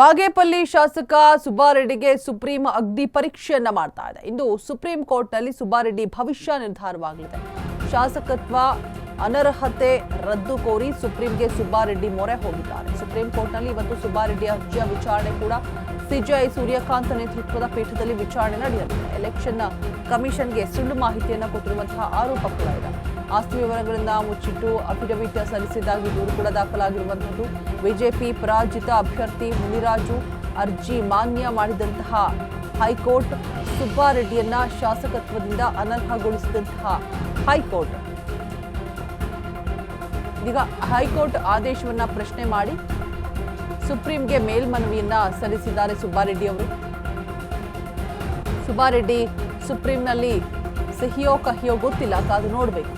ಬಾಗೇಪಲ್ಲಿ ಶಾಸಕ ಸುಬ್ಬಾರೆಡ್ಡಿಗೆ ಸುಪ್ರೀಂ ಅಗ್ನಿ ಪರೀಕ್ಷೆಯನ್ನ ಮಾಡ್ತಾ ಇದೆ. ಇಂದು ಸುಪ್ರೀಂ ಕೋರ್ಟ್ನಲ್ಲಿ ಸುಬ್ಬಾರೆಡ್ಡಿ ಭವಿಷ್ಯ ನಿರ್ಧಾರವಾಗಲಿದೆ. ಶಾಸಕತ್ವ ಅನರ್ಹತೆ ರದ್ದು ಕೋರಿ ಸುಪ್ರೀಂಗೆ ಸುಬ್ಬಾರೆಡ್ಡಿ ಮೊರೆ ಹೋಗಿದ್ದಾರೆ. ಸುಪ್ರೀಂ ಕೋರ್ಟ್ನಲ್ಲಿ ಇವತ್ತು ಸುಬ್ಬಾರೆಡ್ಡಿ ಅರ್ಜಿಯ ವಿಚಾರಣೆ ಕೂಡ ಸಿಜೆಐ ಸೂರ್ಯಕಾಂತ್ ನೇತೃತ್ವದ ಪೀಠದಲ್ಲಿ ವಿಚಾರಣೆ ನಡೆಯಲಿದೆ. ಎಲೆಕ್ಷನ್ ಕಮಿಷನ್ಗೆ ಸುಳ್ಳು ಮಾಹಿತಿಯನ್ನು ಕೊಟ್ಟಿರುವಂತಹ ಆರೋಪ ಕೂಡ ಇದೆ. ಆಸ್ತಿ ವಿವರಗಳನ್ನು ಮುಚ್ಚಿಟ್ಟು ಅಫಿಡವಿಟ್ ಸಲ್ಲಿಸಿದ್ದಾಗಿ ದೂರು ಕೂಡ ದಾಖಲಾಗಿರುವಂಥದ್ದು. ಬಿಜೆಪಿ ಪರಾಜಿತ ಅಭ್ಯರ್ಥಿ ಮುನಿರಾಜು ಅರ್ಜಿ ಮಾನ್ಯ ಮಾಡಿದಂತಹ ಹೈಕೋರ್ಟ್, ಸುಬ್ಬಾರೆಡ್ಡಿಯನ್ನ ಶಾಸಕತ್ವದಿಂದ ಅನರ್ಹಗೊಳಿಸಿದಂತಹ ಹೈಕೋರ್ಟ್ ಈಗ ಹೈಕೋರ್ಟ್ ಆದೇಶವನ್ನ ಪ್ರಶ್ನೆ ಮಾಡಿ ಸುಪ್ರೀಂಗೆ ಮೇಲ್ಮನವಿಯನ್ನ ಸಲ್ಲಿಸಿದ್ದಾರೆ ಸುಬ್ಬಾರೆಡ್ಡಿ ಅವರು. ಸುಬ್ಬಾರೆಡ್ಡಿ ಸುಪ್ರೀಂನಲ್ಲಿ ಸಿಹಿಯೋ ಕಹಿಯೋ ಗೊತ್ತಿಲ್ಲ, ಕಾದು ನೋಡಬೇಕು.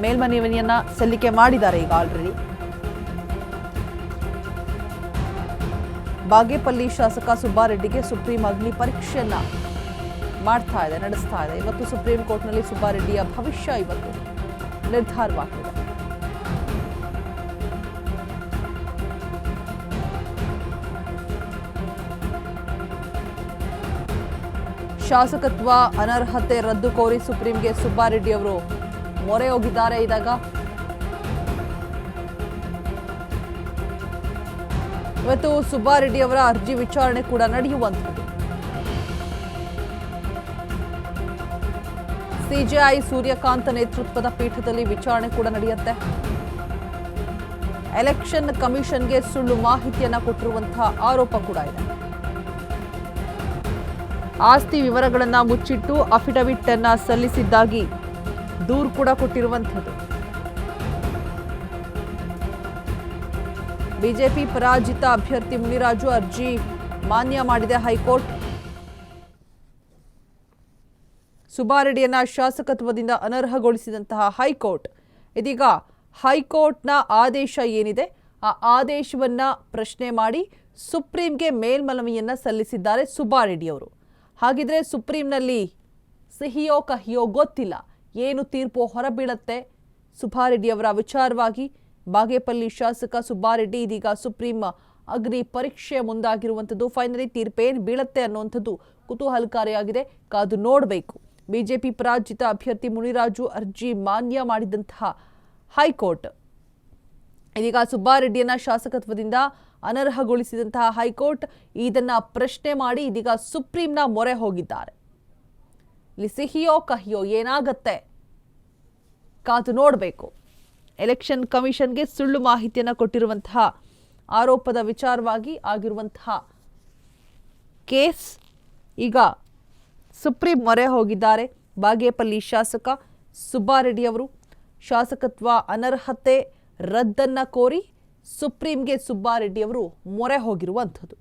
ಮೇಲ್ಮನವಿಯನ್ನ ಸಲ್ಲಿಕೆ ಮಾಡಿದ್ದಾರೆ ಈಗ ಆಲ್ರೆಡಿ. ಬಾಗೇಪಲ್ಲಿ ಶಾಸಕ ಸುಬ್ಬಾರೆಡ್ಡಿಗೆ ಸುಪ್ರೀಂ ಅಗ್ನಿ ಪರೀಕ್ಷೆಯನ್ನ ನಡೆಸ್ತಾ ಇದೆ. ಇವತ್ತು ಸುಪ್ರೀಂ ಕೋರ್ಟ್ನಲ್ಲಿ ಸುಬ್ಬಾರೆಡ್ಡಿಯ ಭವಿಷ್ಯ ಇವತ್ತು ನಿರ್ಧಾರವಾಗಿದೆ. ಶಾಸಕತ್ವ ಅನರ್ಹತೆ ರದ್ದು ಕೋರಿ ಸುಪ್ರೀಂಗೆ ಸುಬ್ಬಾರೆಡ್ಡಿ ಅವರು ಮೊರೆ ಹೋಗಿದ್ದಾರೆ. ಇದಾಗ ಇವತ್ತು ಸುಬ್ಬಾರೆಡ್ಡಿ ಅವರ ಅರ್ಜಿ ವಿಚಾರಣೆ ಕೂಡ ನಡೆಯುವಂಥದ್ದು. ಸಿಜೆಐ ಸೂರ್ಯಕಾಂತ್ ನೇತೃತ್ವದ ಪೀಠದಲ್ಲಿ ವಿಚಾರಣೆ ಕೂಡ ನಡೆಯುತ್ತೆ. ಎಲೆಕ್ಷನ್ ಕಮಿಷನ್ಗೆ ಸುಳ್ಳು ಮಾಹಿತಿಯನ್ನ ಕೊಟ್ಟಿರುವಂತಹ ಆರೋಪ ಕೂಡ ಇದೆ. ಆಸ್ತಿ ವಿವರಗಳನ್ನು ಮುಚ್ಚಿಟ್ಟು ಅಫಿಡವಿಟ್ ಅನ್ನ ಸಲ್ಲಿಸಿದ್ದಾಗಿ ದೂರು ಕೂಡ ಕೊಟ್ಟಿರುವಂಥದ್ದು. ಬಿಜೆಪಿ ಪರಾಜಿತ ಅಭ್ಯರ್ಥಿ ಮುನಿರಾಜು ಅರ್ಜಿ ಮಾನ್ಯ ಮಾಡಿದೆ ಹೈಕೋರ್ಟ್. ಸುಬ್ಬಾರೆಡ್ಡಿಯನ್ನ ಶಾಸಕತ್ವದಿಂದ ಅನರ್ಹಗೊಳಿಸಿದಂತಹ ಹೈಕೋರ್ಟ್ ಇದೀಗ ಹೈಕೋರ್ಟ್ನ ಆದೇಶ ಏನಿದೆ ಆ ಆದೇಶವನ್ನ ಪ್ರಶ್ನೆ ಮಾಡಿ ಸುಪ್ರೀಂಗೆ ಮೇಲ್ಮನವಿಯನ್ನ ಸಲ್ಲಿಸಿದ್ದಾರೆ ಸುಬ್ಬಾರೆಡ್ಡಿ ಅವರು. ಹಾಗಿದ್ರೆ ಸುಪ್ರೀಂನಲ್ಲಿ ಸಿಹಿಯೋ ಕಹಿಯೋ ಗೊತ್ತಿಲ್ಲ, ಏನು ತೀರ್ಪು ಹೊರಬೀಳತ್ತೆ ಸುಬ್ಬಾರೆಡ್ಡಿ ಅವರ ವಿಚಾರವಾಗಿ. ಬಾಗೇಪಲ್ಲಿ ಶಾಸಕ ಸುಬ್ಬಾರೆಡ್ಡಿ ಇದೀಗ ಸುಪ್ರೀಂ ಅಗ್ನಿ ಪರೀಕ್ಷೆ ಮುಂದಾಗಿರುವಂಥದ್ದು. ಫೈನಲಿ ತೀರ್ಪೇನು ಬೀಳತ್ತೆ ಅನ್ನುವಂಥದ್ದು ಕುತೂಹಲಕಾರಿಯಾಗಿದೆ, ಕಾದು ನೋಡಬೇಕು. ಬಿಜೆಪಿ ಪರಾಜಿತ ಅಭ್ಯರ್ಥಿ ಮುನಿರಾಜು ಅರ್ಜಿ ಮಾನ್ಯ ಮಾಡಿದಂತಹ ಹೈಕೋರ್ಟ್ ಇದೀಗ ಸುಬ್ಬಾರೆಡ್ಡಿಯನ್ನ ಶಾಸಕತ್ವದಿಂದ ಅನರ್ಹಗೊಳಿಸಿದಂತಹ ಹೈಕೋರ್ಟ್ ಇದನ್ನ ಪ್ರಶ್ನೆ ಮಾಡಿ ಇದೀಗ ಸುಪ್ರೀಂನ ಮೊರೆ ಹೋಗಿದ್ದಾರೆ. ಇಲ್ಲಿ ಸಿಹಿಯೋ ಕಹಿಯೋ ಏನಾಗತ್ತೆ ಕಾದು ನೋಡಬೇಕು. ಎಲೆಕ್ಷನ್ ಕಮಿಷನ್ಗೆ ಸುಳ್ಳು ಮಾಹಿತಿಯನ್ನು ಕೊಟ್ಟಿರುವಂತಹ ಆರೋಪದ ವಿಚಾರವಾಗಿ ಆಗಿರುವಂತಹ ಕೇಸ್ ಈಗ ಸುಪ್ರೀಂ ಮೊರೆ ಹೋಗಿದ್ದಾರೆ. ಬಾಗೇಪಲ್ಲಿ ಶಾಸಕ ಸುಬ್ಬಾರೆಡ್ಡಿ ಅವರು ಶಾಸಕತ್ವ ಅನರ್ಹತೆ ರದ್ದನ್ನ ಕೋರಿ ಸುಪ್ರೀಂಗೆ ಸುಬ್ಬಾರೆಡ್ಡಿ ಅವರು ಮೊರೆ ಹೋಗಿರುವಂಥದ್ದು.